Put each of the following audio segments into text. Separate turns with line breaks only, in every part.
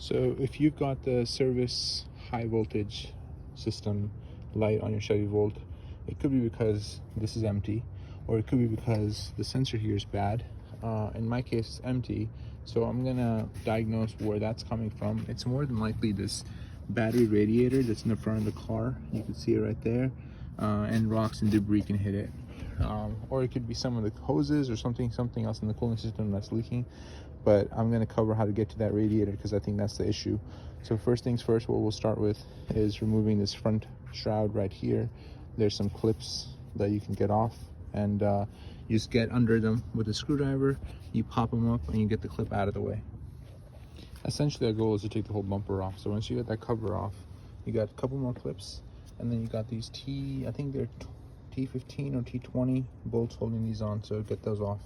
So if you've got the service high voltage system light on your Chevy Volt, it could be because this is empty, or it could be because the sensor here is bad. In my case, it's empty, so I'm gonna diagnose where that's coming from. It's more than likely this battery radiator that's in the front of the car. You can see it right there, and rocks and debris can hit it. Or it could be some of the hoses or something else in the cooling system that's leaking. But I'm going to cover how to get to that radiator because I think that's the issue. So first things first, what we'll start with is removing this front shroud right here. There's some clips that you can get off, and you just get under them with a screwdriver, you pop them up, and you get the clip out of the way. Essentially, our goal is to take the whole bumper off. So once you get that cover off, you got a couple more clips, and then you got these I think they're T15 or T20 bolts holding these on, so get those off.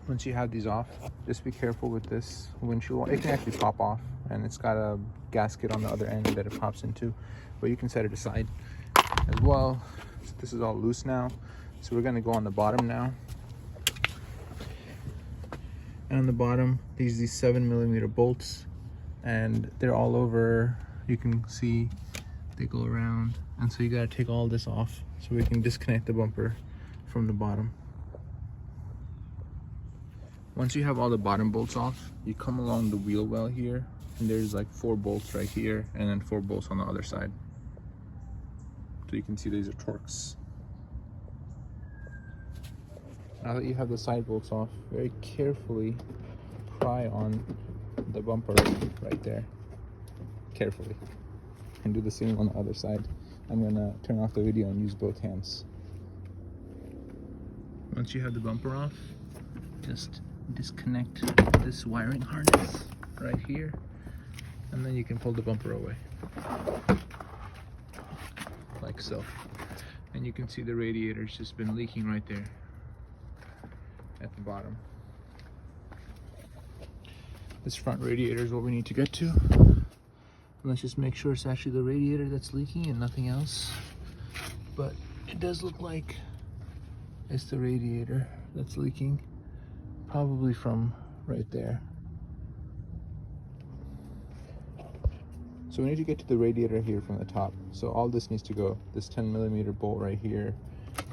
Once you have these off, just be careful with this windshield. It can actually pop off, and it's got a gasket on the other end that it pops into, but you can set it aside as well. So this is all loose now, so we're going to go on the bottom now. And on the bottom, these 7mm bolts, and they're all over. You can see they go around, and so you got to take all this off so we can disconnect the bumper from the bottom. Once you have all the bottom bolts off, you come along the wheel well here, and there's like 4 bolts right here, and then 4 bolts on the other side. So you can see these are Torx. Now that you have the side bolts off, very carefully pry on the bumper right there. Carefully. And do the same on the other side. I'm gonna turn off the video and use both hands. Once you have the bumper off, just disconnect this wiring harness right here, and then you can pull the bumper away like so, and you can see the radiator's just been leaking right there at the bottom. This front radiator is what we need to get to. Let's just make sure it's actually the radiator that's leaking and nothing else, but it does look like it's the radiator that's leaking. Probably from right there. So we need to get to the radiator here from the top. So all this needs to go. This 10mm bolt right here,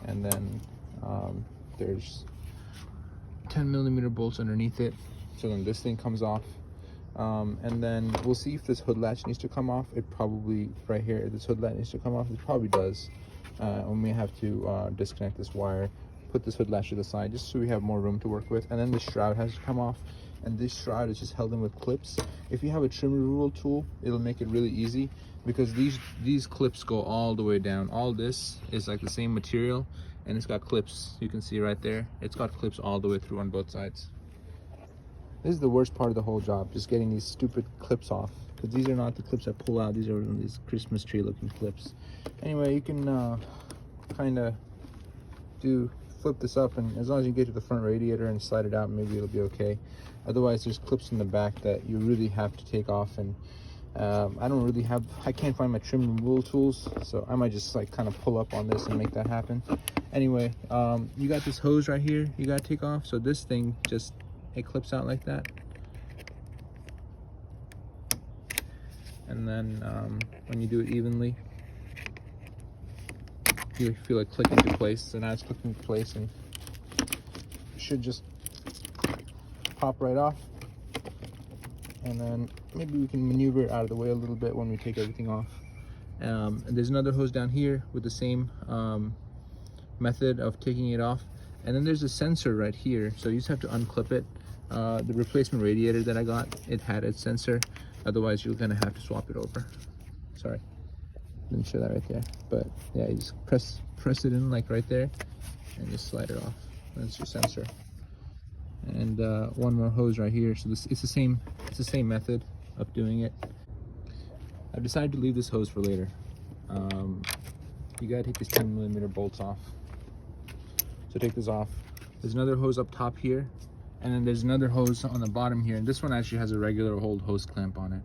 and then there's 10mm bolts underneath it. So then this thing comes off, and then we'll see if this hood latch needs to come off. It probably right here. This hood latch needs to come off. It probably does. And we have to disconnect this wire. Put this hood latch to the side just so we have more room to work with, and then this shroud has to come off, and this shroud is just held in with clips. If you have a trim removal tool, it'll make it really easy, because these clips go all the way down. All this is like the same material, and it's got clips. You can see right there, it's got clips all the way through on both sides. This is the worst part of the whole job, just getting these stupid clips off, because these are not the clips that pull out. These are these Christmas tree looking clips. Anyway, you can kind of flip this up, and as long as you get to the front radiator and slide it out, maybe it'll be okay. Otherwise, there's clips in the back that you really have to take off, and I can't find my trim removal tools, so I might just like kind of pull up on this and make that happen. Anyway, you got this hose right here you got to take off. So this thing it clips out like that, and then when you do it evenly, you feel it click into place. So now it's clicking into place, and it should just pop right off. And then maybe we can maneuver it out of the way a little bit when we take everything off. And there's another hose down here with the same method of taking it off. And then there's a sensor right here, so you just have to unclip it. The replacement radiator that I got, it had its sensor. Otherwise, you're gonna have to swap it over. Sorry. Didn't show that right there, but yeah, you just press it in like right there, and just slide it off. That's your sensor. And one more hose right here. So it's the same method of doing it. I've decided to leave this hose for later. You gotta take these 10mm bolts off. So take this off. There's another hose up top here, and then there's another hose on the bottom here. And this one actually has a regular old hose clamp on it.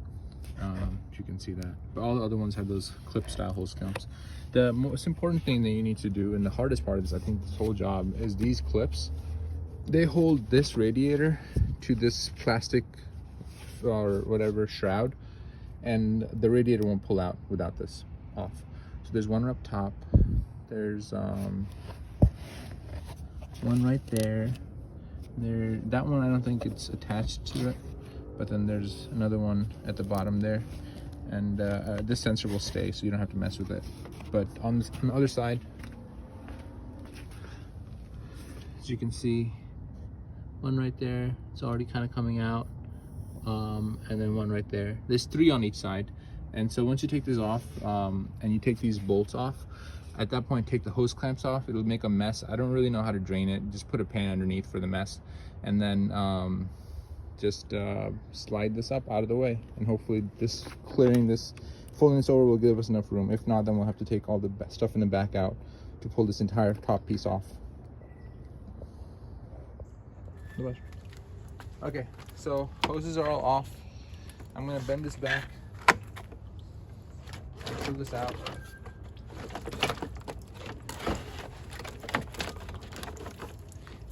If you can see that, but all the other ones have those clip style hose clamps. The most important thing that you need to do, and the hardest part of this, I think, this whole job, is these clips. They hold this radiator to this plastic or whatever shroud, and the radiator won't pull out without this off. So there's one up top, there's one right there. That one I don't think it's attached to it, but then there's another one at the bottom there, and this sensor will stay, so you don't have to mess with it. But on the other side, as you can see, one right there, it's already kind of coming out, and then one right there. There's 3 on each side, and so once you take this off and you take these bolts off, at that point take the hose clamps off. It'll make a mess. I don't really know how to drain it. Just put a pan underneath for the mess, and then just slide this up out of the way, and hopefully this folding this over will give us enough room. If not, then we'll have to take all the stuff in the back out to pull this entire top piece off. Okay, so hoses are all off. I'm gonna bend this back, pull this out.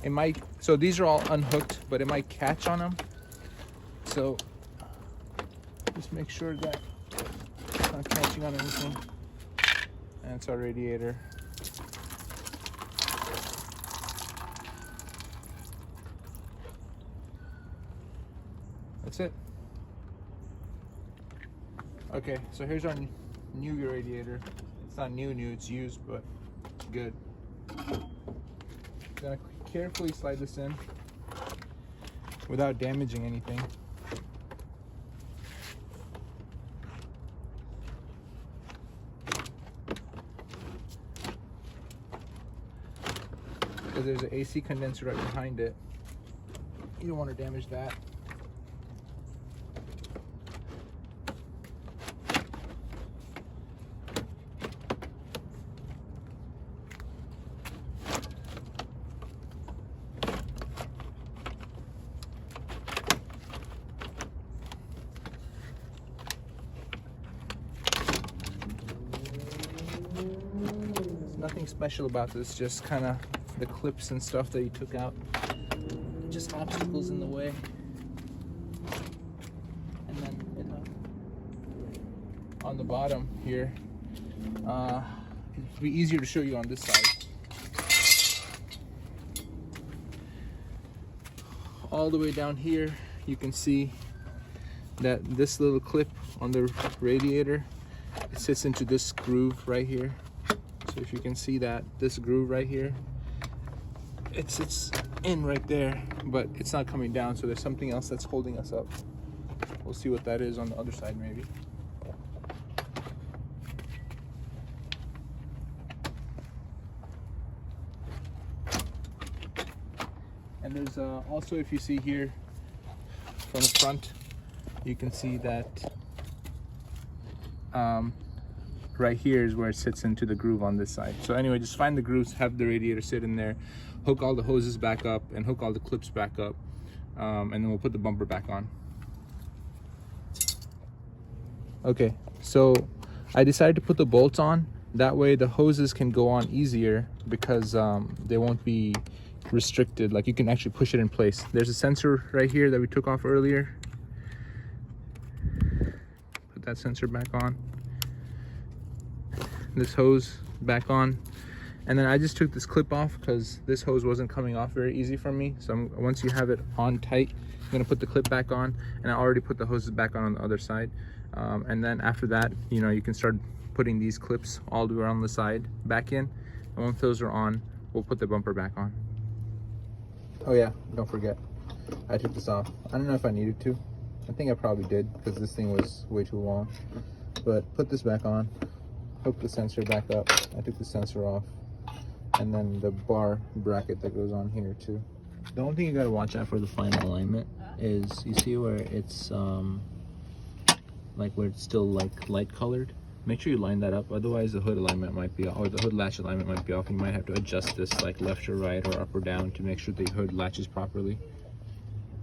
It might, so these are all unhooked, but it might catch on them. So just make sure that it's not catching on anything. And it's our radiator. That's it. Okay, so here's our new radiator. It's not new, it's used, but good. Gonna carefully slide this in without damaging anything. Because there's an AC condenser right behind it. You don't want to damage that. Nothing special about this, just kind of the clips and stuff that you took out, just obstacles in the way. And then on the bottom here, it'll be easier to show you on this side. All the way down here, you can see that this little clip on the radiator, it sits into this groove right here. So if you can see that, this groove right here, it sits in right there, but it's not coming down, so there's something else that's holding us up. We'll see what that is on the other side maybe. And there's also, if you see here from the front, you can see that right here is where it sits into the groove on this side. So anyway, just find the grooves, have the radiator sit in there, hook all the hoses back up, and hook all the clips back up, and then we'll put the bumper back on. Okay, so I decided to put the bolts on. That way the hoses can go on easier because they won't be restricted. Like, you can actually push it in place. There's a sensor right here that we took off earlier. Put that sensor back on. This hose back on, and then I just took this clip off because this hose wasn't coming off very easy for me. So once you have it on tight, I'm gonna put the clip back on, and I already put the hoses back on the other side. And then after that, you know, you can start putting these clips all the way around the side back in, and once those are on, we'll put the bumper back on. Oh yeah, don't forget, I took this off. I don't know if I needed to. I think I probably did because this thing was way too long, but put this back on. Hook the sensor back up. I took the sensor off, and then the bar bracket that goes on here too. The only thing you gotta watch out for the final alignment is, you see where it's like where it's still like light colored. Make sure you line that up, otherwise the hood alignment might be off, or the hood latch alignment might be off. You might have to adjust this like left or right or up or down to make sure the hood latches properly.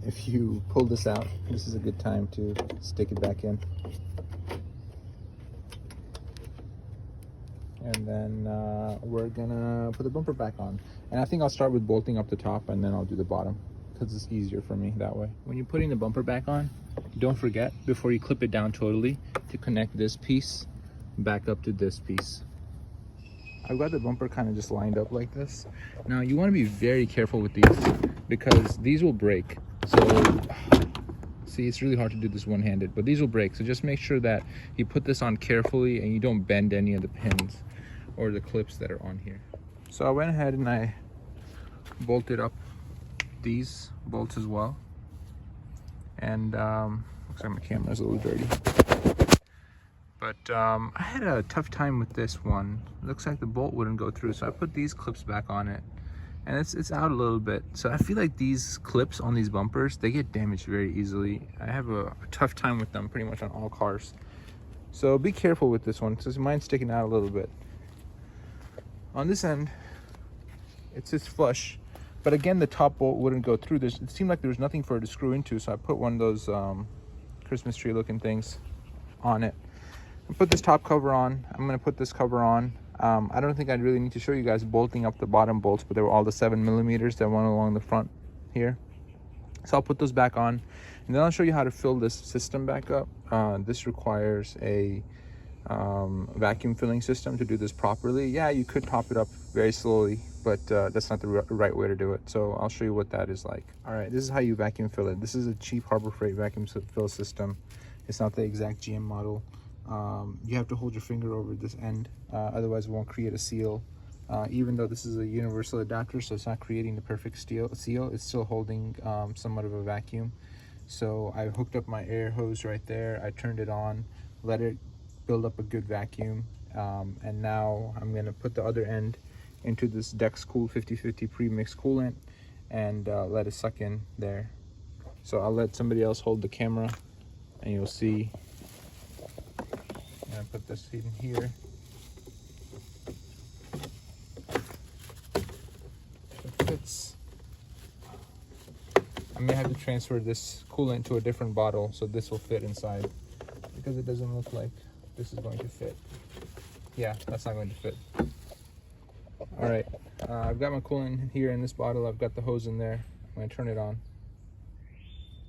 If you pull this out, this is a good time to stick it back in. And then we're gonna put the bumper back on. And I think I'll start with bolting up the top, and then I'll do the bottom because it's easier for me that way. When you're putting the bumper back on, don't forget, before you clip it down totally, to connect this piece back up to this piece. I've got the bumper kind of just lined up like this. Now you want to be very careful with these because these will break. So see, it's really hard to do this one-handed, but these will break. So just make sure that you put this on carefully and you don't bend any of the pins or the clips that are on here. So I went ahead and I bolted up these bolts as well. And looks like my camera's a little dirty. But I had a tough time with this one. It looks like the bolt wouldn't go through, so I put these clips back on it. And it's out a little bit. So I feel like these clips on these bumpers, they get damaged very easily. I have a tough time with them pretty much on all cars. So be careful with this one, because mine's sticking out a little bit. On this end, it's just flush. But again, the top bolt wouldn't go through this. It seemed like there was nothing for it to screw into, so I put one of those Christmas tree looking things on it. I put this top cover on. I'm gonna put this cover on. I don't think I really need to show you guys bolting up the bottom bolts, but they were all the 7mm that went along the front here. So I'll put those back on, and then I'll show you how to fill this system back up. This requires a vacuum filling system to do this properly. Yeah, you could top it up very slowly, but that's not the right way to do it. So I'll show you what that is like. All right, this is how you vacuum fill it. This is a cheap Harbor Freight vacuum fill system. It's not the exact GM model. You have to hold your finger over this end, otherwise it won't create a seal. Even though this is a universal adapter, so it's not creating the perfect seal, it's still holding somewhat of a vacuum. So I hooked up my air hose right there. I turned it on, let it build up a good vacuum, and now I'm going to put the other end into this Dex Cool 50/50 pre-mixed coolant and let it suck in there. So I'll let somebody else hold the camera and you'll see. I'm going to put this in here. It fits. I may have to transfer this coolant to a different bottle so this will fit inside, because it doesn't look like this is going to fit. Yeah, that's not going to fit. All right, I've got my coolant here in this bottle. I've got the hose in there. I'm going to turn it on,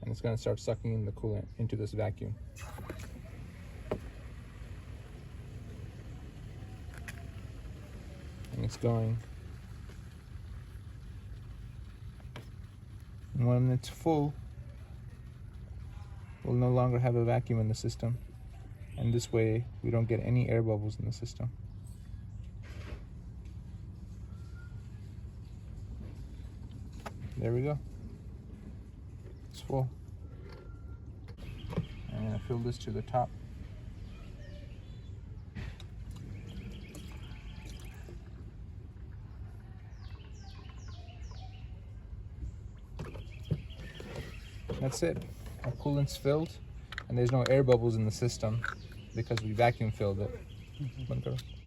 and it's going to start sucking in the coolant into this vacuum. And it's going. And when it's full, we'll no longer have a vacuum in the system. And this way, we don't get any air bubbles in the system. There we go. It's full. I'm gonna fill this to the top. That's it. Our coolant's filled, and there's no air bubbles in the system because we vacuum filled it.